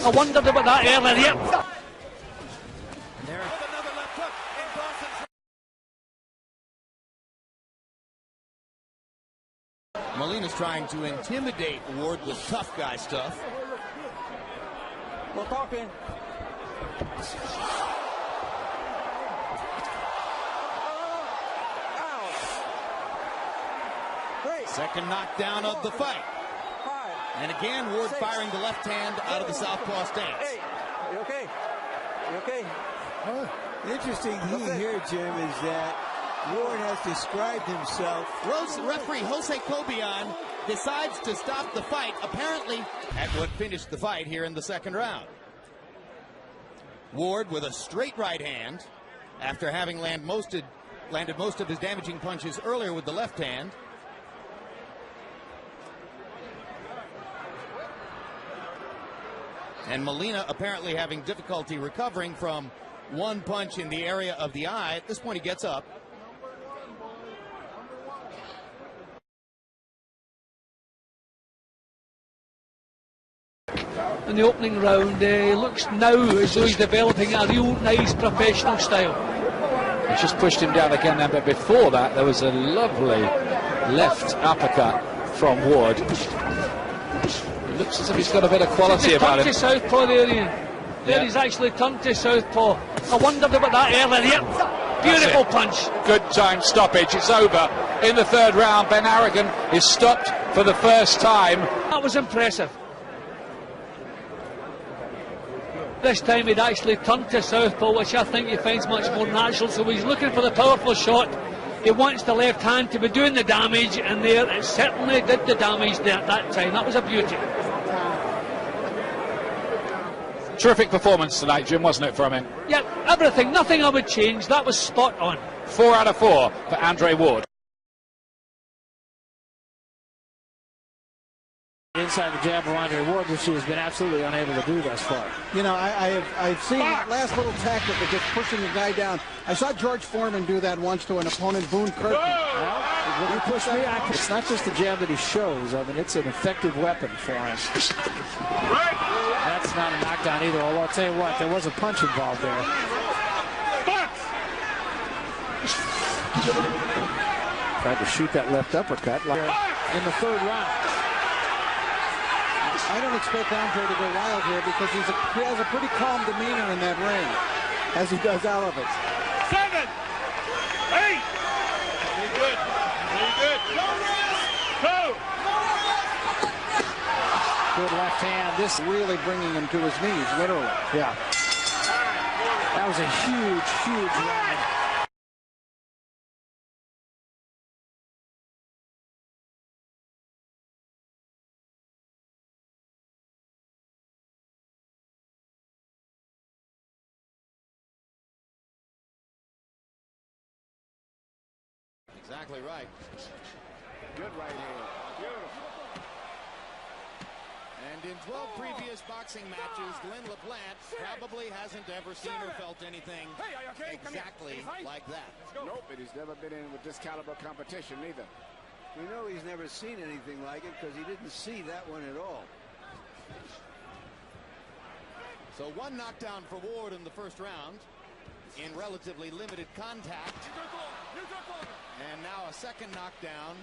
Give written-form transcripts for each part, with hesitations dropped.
I wondered about that earlier. Molina's trying to intimidate Ward with tough guy stuff. We're talking. Second knockdown of the fight. And again, Ward firing the left hand out of the southpaw stance. Hey, you okay? You okay? Interesting here, Jim, is that Ward has described himself. Referee Jose Cobian decides to stop the fight, apparently at what finished the fight here in the second round. Ward with a straight right hand after having landed most of his damaging punches earlier with the left hand. And Molina apparently having difficulty recovering from one punch in the area of the eye. At this point, he gets up. In the opening round, looks now as though he's developing a real nice professional style. He's just pushed him down again then, but before that there was a lovely left uppercut from Ward. It looks as if he's got a bit of quality about him. Turned to southpaw there, Ian. There he's actually turned to southpaw. I wondered about that earlier. Beautiful punch. Good time stoppage. It's over in the third round. Ben Aragon is stopped for the first time. That was impressive. This time he'd actually turned to southpaw, which I think he finds much more natural. So he's looking for the powerful shot. He wants the left hand to be doing the damage, and there it certainly did the damage there at that time. That was a beauty. Terrific performance tonight, Jim, wasn't it, from him? Yeah, everything. Nothing I would change. That was spot on. 4 out of 4 for Andre Ward. Inside the jab of Andre Ward, which he has been absolutely unable to do thus far. You know, I've seen that last little tactic of just pushing the guy down. I saw George Foreman do that once to an opponent, Boone Kirkman. Well, you push me, it's not just the jab that he shows. I mean, it's an effective weapon for him. That's not a knockdown either, although I'll tell you what, there was a punch involved there. Tried to shoot that left uppercut in the third round. I don't expect Andre to go wild here because he has a pretty calm demeanor in that ring, as he does out of it. 7, 8. Very good. Very good. Go. Good left hand. This Really bringing him to his knees, literally. Yeah. That was a huge, huge round. Exactly right. Good right hand. Beautiful. And in 12 previous boxing matches, Glenn LaPlante probably hasn't ever seen or felt anything exactly like that. Nope, and he's never been in with this caliber competition either. We know he's never seen anything like it because he didn't see that one at all. So one knockdown for Ward in the first round in relatively limited contact. And now a second knockdown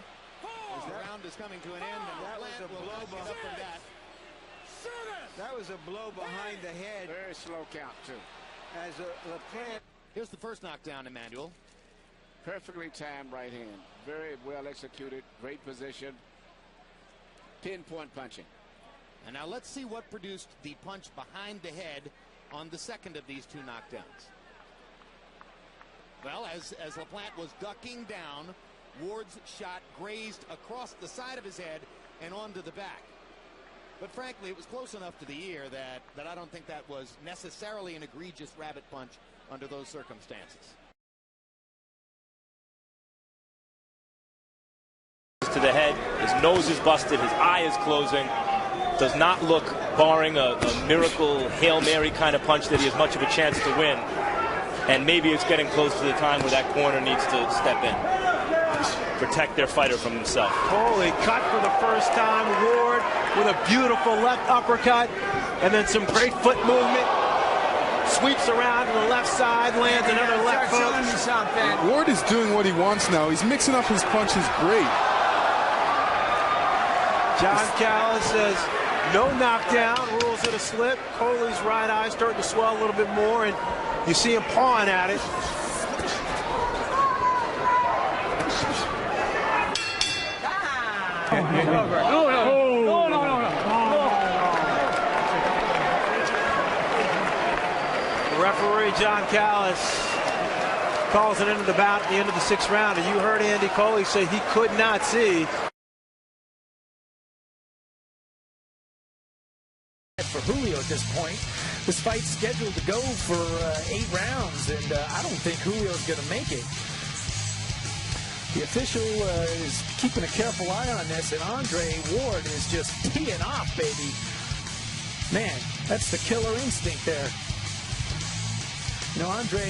as the round is coming to an end, and that was a blow behind that. That was a blow behind the head. Very slow count, too. As LaPlante. Here's the first knockdown, Emmanuel. Perfectly timed right hand. Very well executed. Great position. Pinpoint punching. And now let's see what produced the punch behind the head on the second of these two knockdowns. Well, as LaPlante was ducking down, Ward's shot grazed across the side of his head and onto the back. But frankly, it was close enough to the ear that I don't think that was necessarily an egregious rabbit punch under those circumstances. To the head, his nose is busted, his eye is closing. Does not look, barring a miracle Hail Mary kind of punch, that he has much of a chance to win. And maybe it's getting close to the time where that corner needs to step in. Protect their fighter from himself. Holy cut for the first time. Ward with a beautiful left uppercut. and then some great foot movement. Sweeps around to the left side, lands another left hook. Ward is doing what he wants now. He's mixing up his punches great. John Callis says no knockdown, rules it a slip. Coley's right eye starting to swell a little bit more, and you see him pawing at it. Referee John Callis calls it into the bout at the end of the 6th round. And you heard Andy Coley say he could not see. For Julio at this point, this fight's scheduled to go for 8 rounds, and I don't think Julio's going to make it. The official is keeping a careful eye on this, and Andre Ward is just teeing off, baby. Man, that's the killer instinct there. You know, Andre,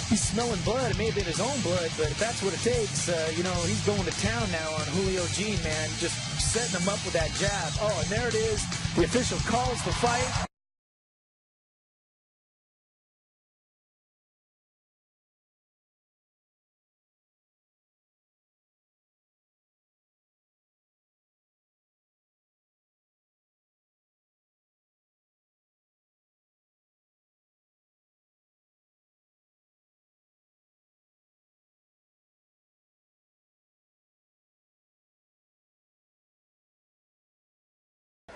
he's smelling blood. It may have been his own blood, but if that's what it takes, you know, he's going to town now on Julio Jean, man. Just setting him up with that jab. Oh, and there it is. The official calls the fight.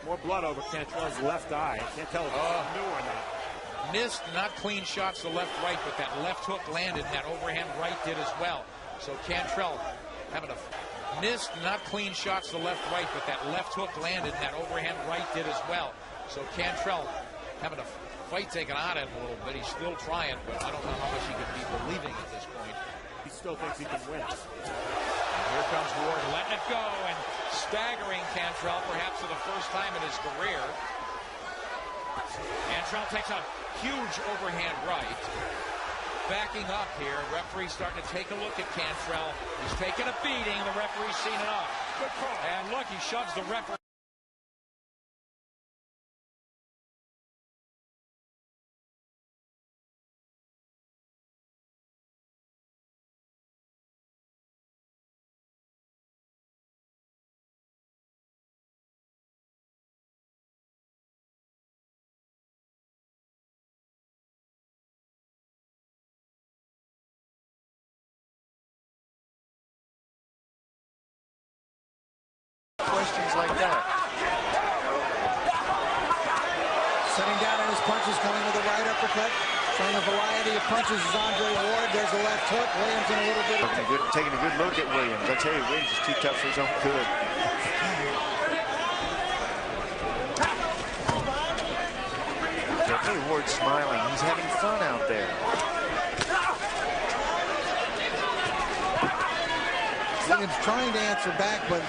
More blood over Cantrell's left eye. I can't tell if it's new or not. Missed, not clean shots to left-right, but that left hook landed, and that overhand right did as well. So Cantrell having a missed, not clean shots to left-right, but that left hook landed, and that overhand right did as well. So Cantrell having a fight taken out of him a little bit. He's still trying, but I don't know how much he can be believing at this point. He still thinks he can win. Here comes Ward letting it go and staggering Cantrell perhaps for the first time in his career. Cantrell takes a huge overhand right. Backing up here. Referee starting to take a look at Cantrell. He's taking a beating. The referee's seen enough. Good call. And look, he shoves the referee. Questions like that. Setting down on his punches, coming with a right uppercut. Showing a variety of punches is Andre Ward. There's a left hook. Williams in a little bit. Taking a good look at Williams. I tell you, Williams is too tough for his own good. I tell you, Ward's smiling. He's having fun out there. Williams trying to answer back, but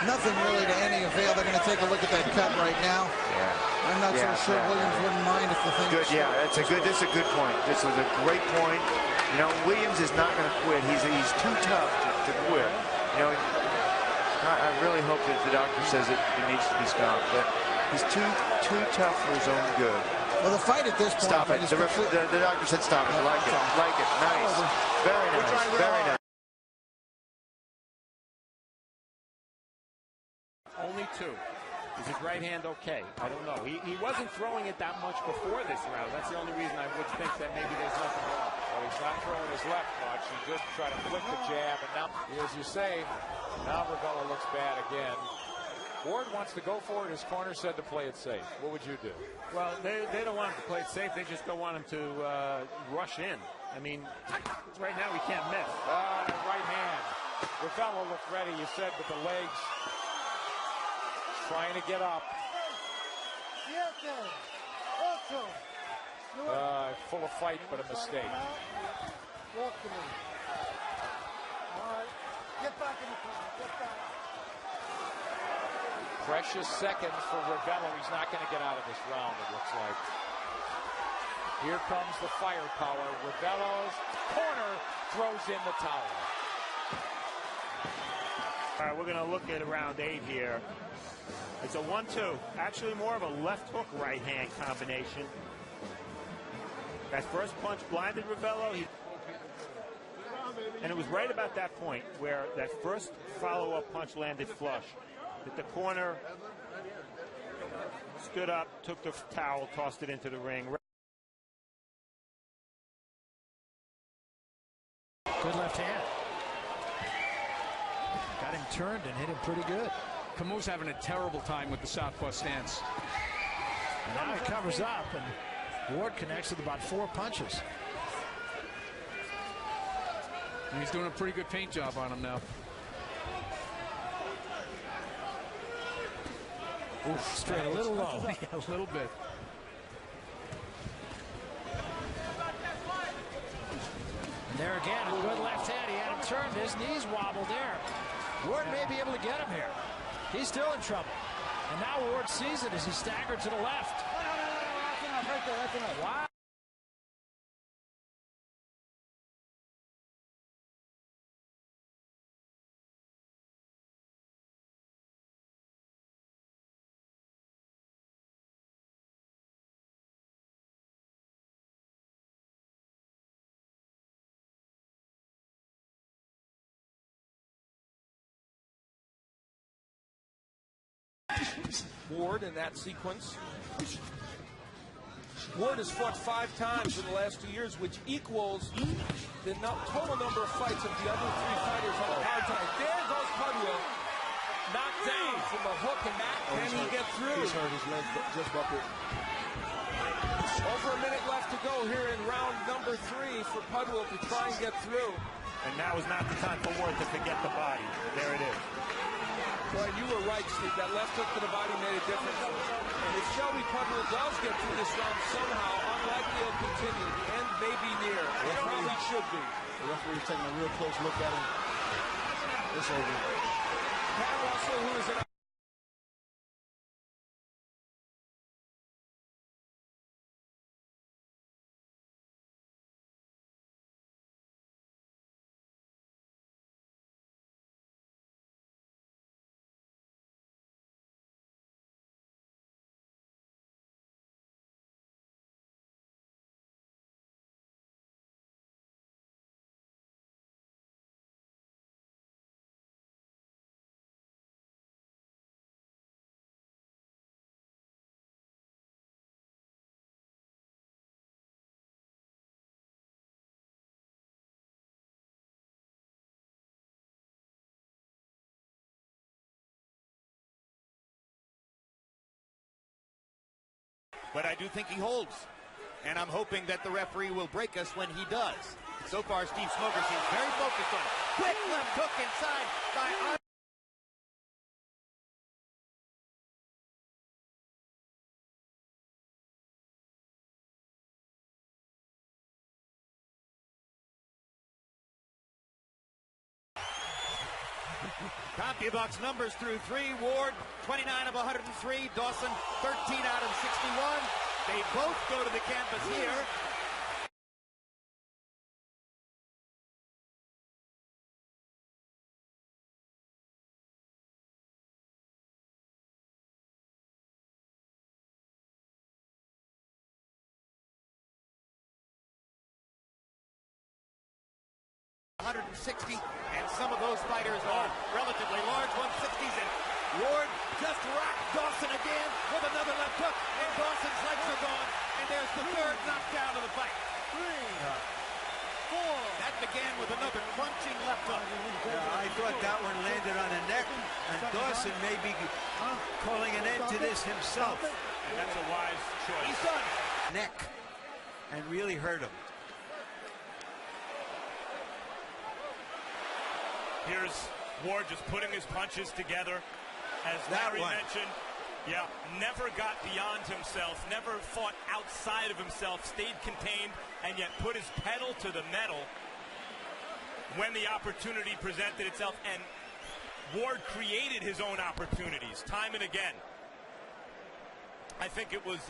nothing really to any avail. They're going to take a look at that cut right now. Yeah. I'm not so sure Williams wouldn't mind if the thing. Good, yeah, this is a good point. This was a great point. You know, Williams is not going to quit. He's too tough to quit. You know, I really hope that the doctor says it needs to be stopped, but he's too tough for his own good. Well, the fight at this point. Stop it. The doctor said stop it. Like it. Like it. Nice. Very nice. Very nice. Only 2. Is his right hand okay? I don't know. He wasn't throwing it that much before this round. That's the only reason I would think that maybe there's nothing wrong. Well, he's not throwing his left much. He did try to flick the jab, and now, as you say, now Ravella looks bad again. Ward wants to go for it. His corner said to play it safe. What would you do? Well, they don't want him to play it safe. They just don't want him to rush in. I mean, right now he can't miss. Right hand. Ravella looked ready, you said, with the legs. Trying to get up. Full of fight, but a mistake. Walk to me. All right. Get back in the corner. Get back. Precious seconds for Ravella. He's not going to get out of this round, it looks like. Here comes the firepower. Ravella's corner throws in the towel. All right, we're going to look at round 8 here. It's a 1-2. Actually more of a left hook right hand combination. That first punch blinded Ravello. And it was right about that point where that first follow-up punch landed flush. That the corner stood up, took the towel, tossed it into the ring. Good left hand. Got him turned and hit him pretty good. Camus having a terrible time with the southpaw stance. And now he covers up, and Ward connects with about 4 punches. And he's doing a pretty good paint job on him now. Oof, straight a little low. Yeah, a little bit. And there again, a good left hand. He had him turned. His knees wobbled there. Ward may be able to get him here. He's still in trouble. And now Ward sees it as he staggered to the left. That's enough right there. That's enough. Wow. Ward in that sequence. Ward has fought 5 times in the last 2 years, which equals the total number of fights of the other 3 fighters on the card tonight. There goes Pudwill, knocked down from a hook, and can he get through? He's hurt his leg, just buckled. Over a minute left to go here in round number 3 for Pudwill to try and get through. And now is not the time for Ward to forget the body. There it is. Right, you were right, Steve. That left hook to the body made a difference. And if Shelby Pudwill does get through this round somehow, unlikely he'll continue. The end may be near. It probably should be. The referee's taking a real close look at him. It's over. Pat Russell, who is an But I do think he holds. And I'm hoping that the referee will break us when he does. So far, Steve Smoker seems very focused on it. Quick left hook inside by CompuBox numbers through 3. Ward, 29 of 103. Dawson, 13 out of 61. They both go to the canvas here. .160, and some of those fighters are relatively large 160s, and Ward just rocked Dawson again with another left hook, and Dawson's legs are gone, and there's the third knockdown of the fight. 3, 4. That began with another crunching left hook. Yeah, I thought that one landed on the neck, and Dawson may be calling an end to this himself. And that's a wise choice. He's done. Neck, and really hurt him. Here's Ward just putting his punches together. As Larry mentioned, never got beyond himself, never fought outside of himself, stayed contained, and yet put his pedal to the metal when the opportunity presented itself. And Ward created his own opportunities time and again. I think it was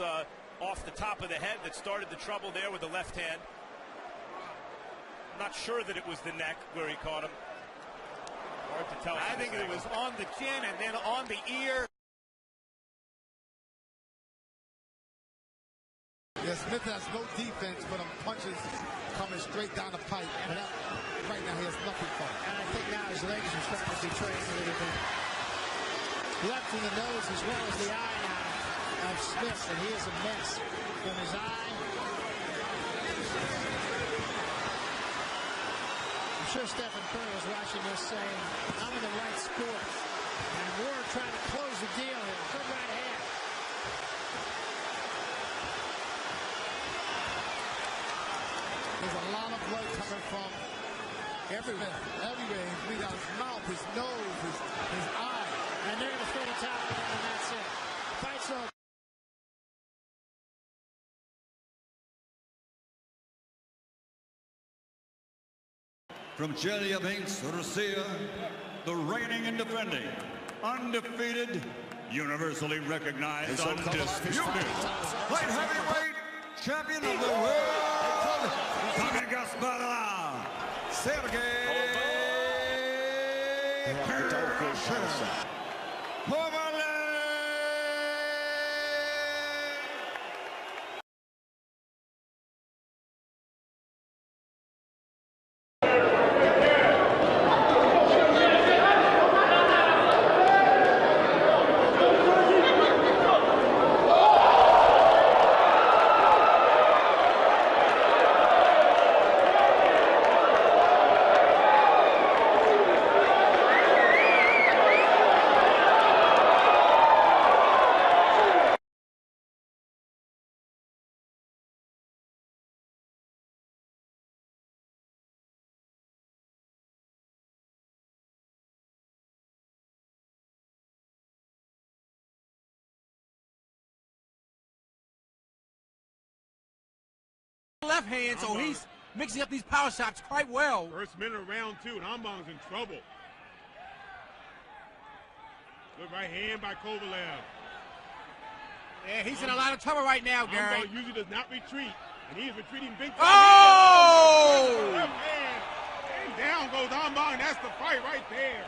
off the top of the head that started the trouble there with the left hand. I'm not sure that it was the neck where he caught him. I think it was on the chin and then on the ear. Yeah, Smith has no defense, but punches coming straight down the pipe. And that, right now, he has nothing for him. And I think now his legs are starting to betray him a little bit. Left in the nose as well as the eye now of Smith, and he is a mess from his eye. I'm sure Stephen Curry is watching this saying, I'm in the right sport. And Ward trying to close the deal here. Good right hand. There's a lot of blood coming from everywhere. Everywhere. He's bleeding out his mouth, his nose, his eye. And they're going to throw the towel in, and that's it. Fight's over. From Chelyabinsk, Russia, the reigning and defending, undefeated, universally recognized, undisputed, light heavyweight champion of the world, Sergey Kovalev. Left hand, so he's mixing up these power shots quite well. First minute of round 2, and Ambong's in trouble. Good right hand by Kovalev. Yeah, he's in a lot of trouble right now, Gary. Ambong usually does not retreat, and he is retreating big time. Oh! Left hand, and down goes Ambong. That's the fight right there.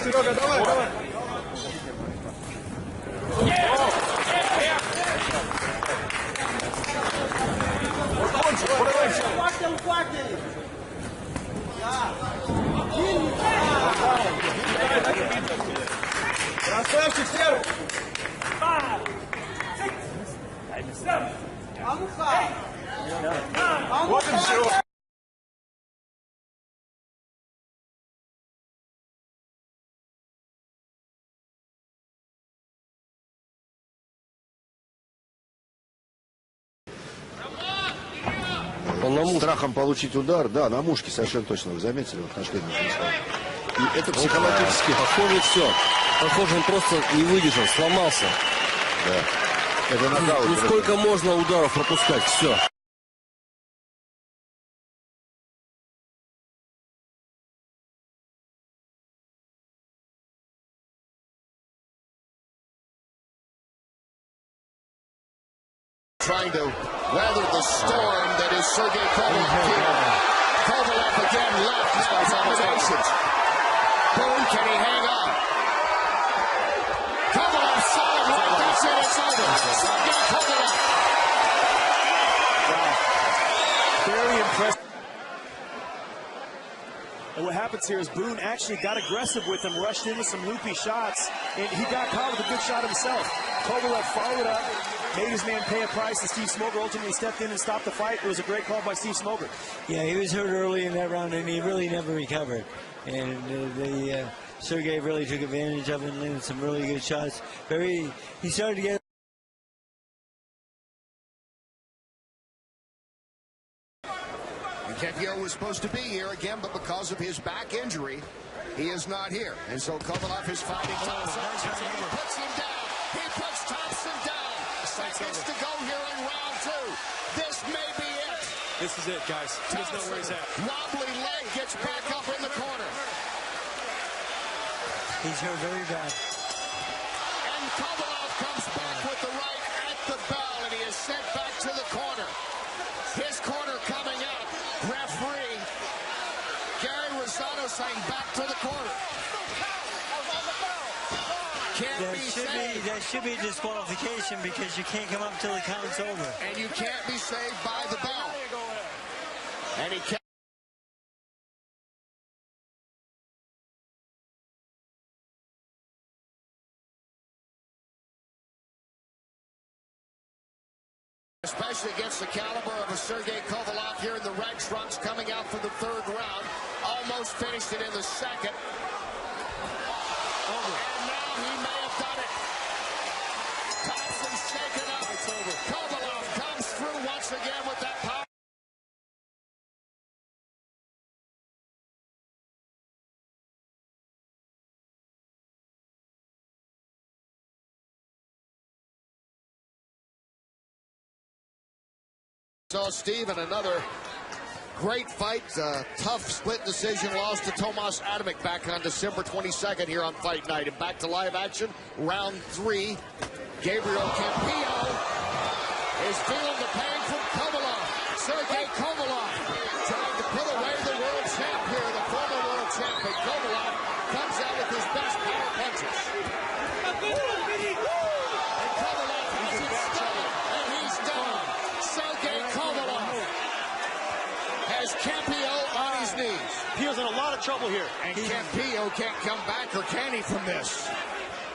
Серега, давай, давай. Красавчик, Серый! Вот он все. Страхом получить удар, да, на мушке совершенно точно, вы заметили, вот на шлеме. И это психологически. Похоже, все. Похоже, он просто не выдержал, сломался. Да. Это нокаут. Ну сколько можно ударов пропускать, все. Trying to weather the storm that is Sergey Kovalev here. Kovalev again left now combinations. Boone, can he hang on? Kovalev solid right, that's it, it's over. Sergey Kovalev. Wow. Very impressive. And what happens here is Boone actually got aggressive with him, rushed into some loopy shots, and he got caught with a good shot himself. Kovalev followed up, made his man pay a price, and Steve Smoger ultimately stepped in and stopped the fight. It was a great call by Steve Smoger. Yeah, he was hurt early in that round, and he really never recovered. And Sergey really took advantage of it and landed some really good shots. He started to get. Kempio was supposed to be here again, but because of his back injury, he is not here. And so Kovalev is fighting Thompson. He puts him down. He puts Thompson down. Seconds to go here in round two. This may be it. This is it, guys. He doesn't know where he's at. Wobbly leg gets back up in the corner. He's hurt very bad. And Kovalev comes back with the right at the bell, and he is sent back to the corner. His corner coming out. Referee Gary Rosado saying back to the corner. That should be disqualification because you can't come up till the count's over. And you can't be saved by the bell. And he can't. Especially against the caliber of a Sergey Kovalev here in the red trunks coming out for the third round. Almost finished it in the second. And now he may have done it. Thompson's shaken up. It's over. Kovalev comes through once again with that power. So, Steve, and another great fight, tough split decision loss to Tomas Adamek back on December 22nd here on Fight Night. And back to live action, round three. Gabriel Campillo is feeling the pain from Kovalev. Sergey Kovalev trying to put away the world champ here, the former world champ. But Kovalev comes out with his best power punches. And Kovalev has it still, and he's done. Sergey Kovalev has Campillo on his knees. Pio's in a lot of trouble here. And Campillo can't come back, or can he, from this?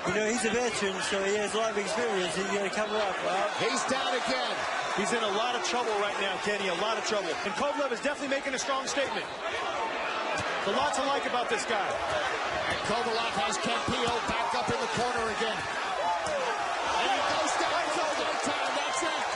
You know, he's a veteran, so he has a lot of experience. He's going to cover up. He's down again. He's in a lot of trouble right now, Kenny, a lot of trouble. And Kovalev is definitely making a strong statement. There's a lot to like about this guy. And Kovalev has Campillo back up in the corner again. And he goes down for the time. That's it.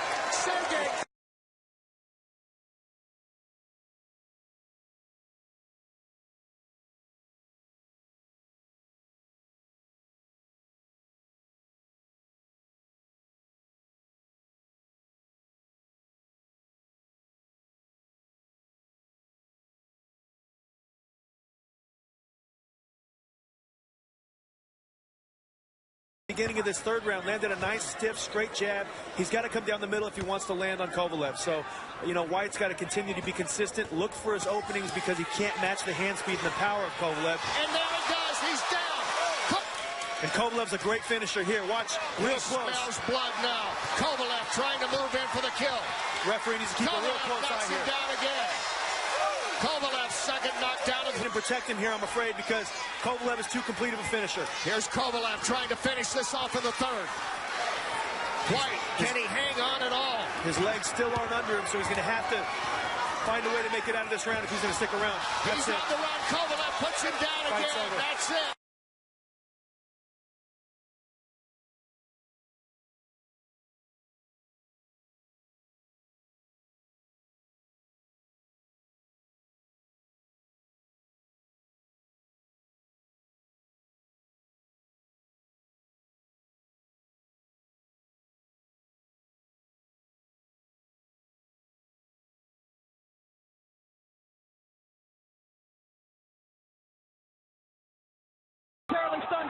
Beginning of this third round, landed a nice, stiff, straight jab. He's got to come down the middle if he wants to land on Kovalev. So, you know, White's got to continue to be consistent, look for his openings because he can't match the hand speed and the power of Kovalev. And now he does. He's down. And Kovalev's a great finisher here. Watch, real close. He smells blood now. Kovalev trying to move in for the kill. Referee needs to keep a real close eye here. Down again. Kovalev's second knockdown. Can protect him here, I'm afraid, because Kovalev is too complete of a finisher. Here's Kovalev trying to finish this off in the third. White, can he hang on at all? His legs still aren't under him, so he's going to have to find a way to make it out of this round if he's going to stick around. He's on the run. Kovalev puts him down again. That's it.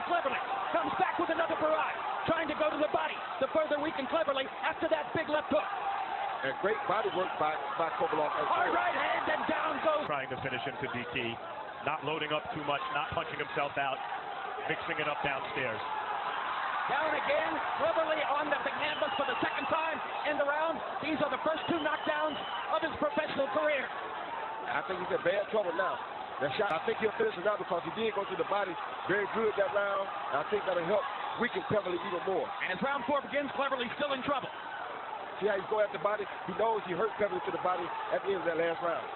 Cleverly comes back with another barrage, trying to go to the body. The further weakened Cleverly after that big left hook. And great body work by Kovalev. Hard right hand and down goes. Trying to finish him to DT, not loading up too much, not punching himself out, mixing it up downstairs. Down again, Cleverly on the canvas for the second time in the round. These are the first two knockdowns of his professional career. I think he's in bad trouble now. That shot, I think he'll finish it out because he did go to the body very good that round. And I think that'll help weaken Cleverly even more. And as round 4 begins, Cleverly still in trouble. See how he's going at the body? He knows he hurt Cleverly to the body at the end of that last round.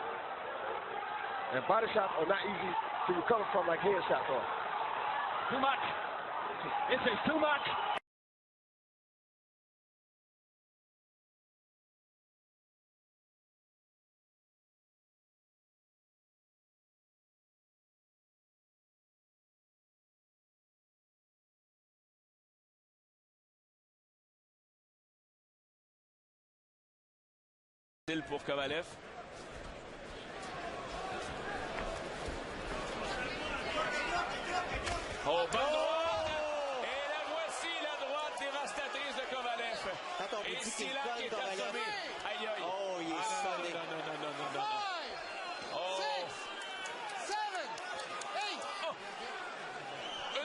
And body shots are not easy to recover from like head shots are. Too much. This is too much. Pour Kovalev. Oh, bonne droite! Et la voici, la droite dévastatrice de Kovalev. Et c'est là qui est assommé. Aïe, aïe. Oh, il est sonné. Non. Oh. 6, 7, 8. Oh.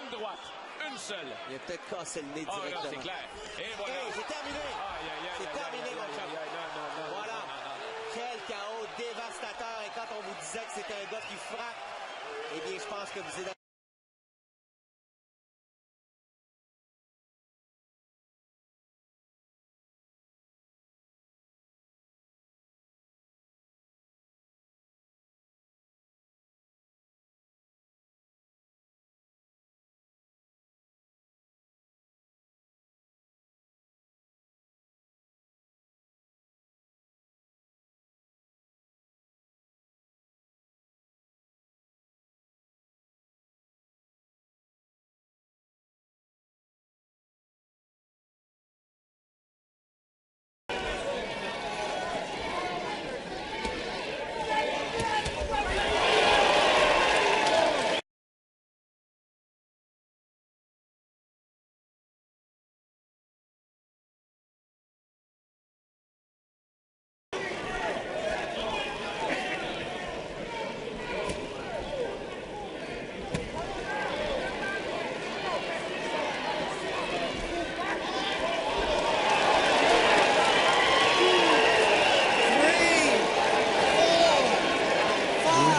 Une droite, une seule. Il a peut-être cassé le nez directement. Non, c'est clair. Et voilà. Hey, c'est terminé. C'est terminé, mon chum. Voilà. Quel chaos dévastateur. Et quand on vous disait que c'était un gars qui frappe, eh bien, je pense que vous êtes...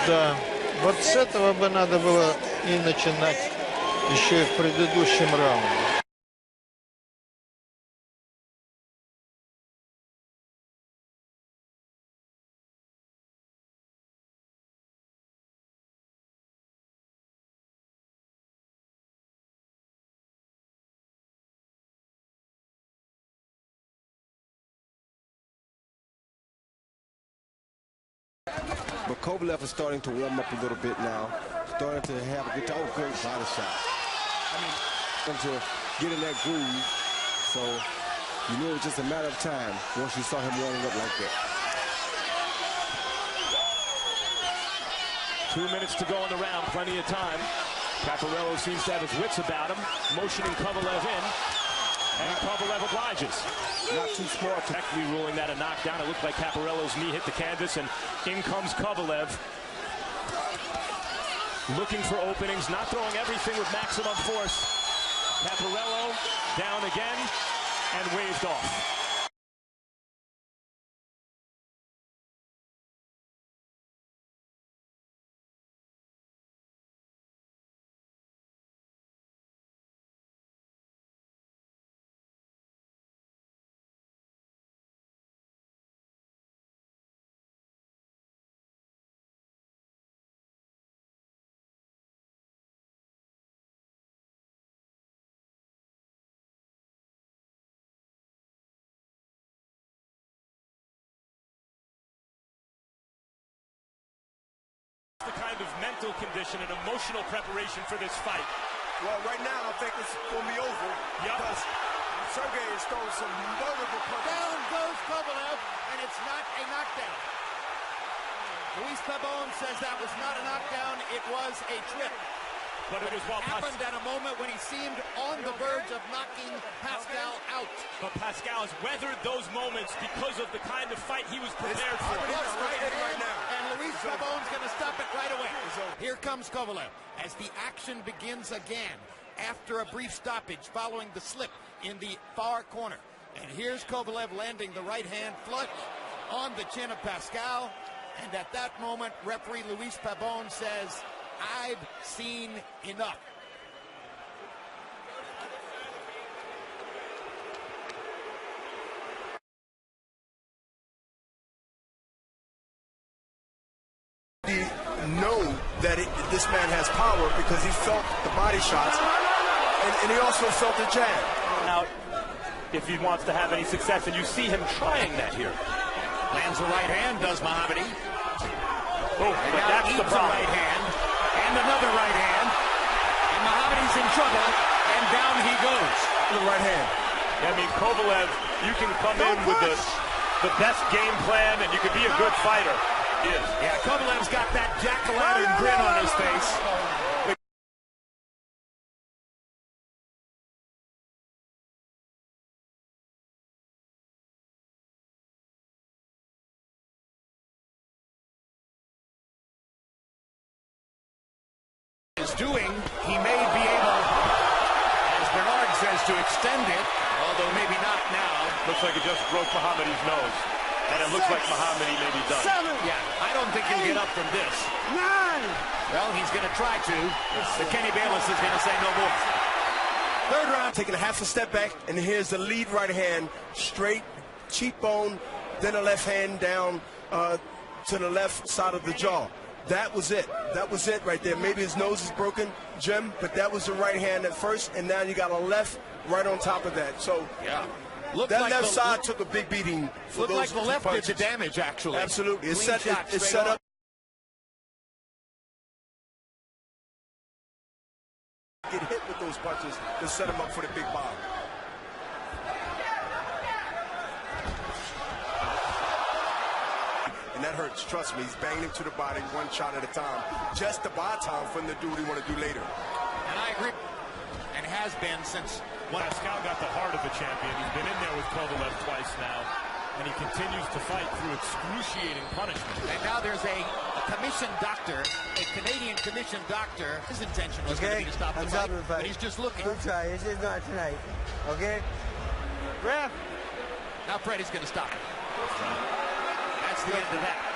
Да, вот с этого бы надо было и начинать еще и в предыдущем раунде. But Kovalev is starting to warm up a little bit now. Starting to have a good time. Oh, great body shot. I mean, to get in that groove. So you knew it was just a matter of time once you saw him warming up like that. 2 minutes to go in the round. Plenty of time. Caparello seems to have his wits about him, motioning Kovalev in, and Kovalev obliges. Not too smart. Technically ruling that a knockdown. It looked like Caparello's knee hit the canvas, and in comes Kovalev. Looking for openings, not throwing everything with maximum force. Caparello down again and waved off. The kind of mental condition and emotional preparation for this fight. Well, right now, I think it's going to be over. Yep. Because Sergey is throwing some notable punches. Down goes Kovalev, and it's not a knockdown. Luis Pabon says that was not a knockdown, it was a trip. But it was happened at a moment when he seemed on the verge of knocking Pascal out. But Pascal has weathered those moments because of the kind of fight he was prepared for. Right now. And Luis Pabon's going to stop it right away. Here comes Kovalev as the action begins again after a brief stoppage following the slip in the far corner. And here's Kovalev landing the right hand flush on the chin of Pascal. And at that moment, referee Luis Pabon says, I've seen enough. He know that this man has power because he felt the body shots, and he also felt the jab. Now, if he wants to have any success, and you see him trying that here. Lands a right hand, does Mohammadi. Oh, but that's the problem. Right hand, and another right hand, and Mohammadi's in trouble, and down he goes. The right hand. I mean, Kovalev, you can come in with the best game plan, and you can be a good fighter. Yeah, Kovalev's got that jack-o'-lantern grin on his face. Is doing, he may be able, as Bernard says, to extend it, although maybe not now. Looks like it just broke Mohammadi's nose. And it looks like Mohammadi may be done. Yeah, I don't think he'll get up from this. 9. Well, he's going to try to, but Kenny Bayless is going to say no more. Third round, taking a half a step back, and here's the lead right hand, straight, cheekbone, then a left hand down to the left side of the jaw. That was it. That was it right there. Maybe his nose is broken, Jim, but that was the right hand at first, and now you got a left right on top of that. So, yeah. That left side took a big beating. Looked like the left did the damage, actually. Absolutely. It's set up. Get hit with those punches to set him up for the big bomb. And that hurts. Trust me. He's banging him to the body one shot at a time, just to buy time for him to do what he want to do later. And I agree. And has been since Pascal got the heart of the champion. He's been in there with Kovalev twice now, and he continues to fight through excruciating punishment. And now there's a commissioned doctor, a Canadian commissioned doctor. His intention was going to be to stop the fight, but he's just looking. Good try. It's just not tonight. Okay? Ref. Now Freddie's going to stop it. That's the end of that.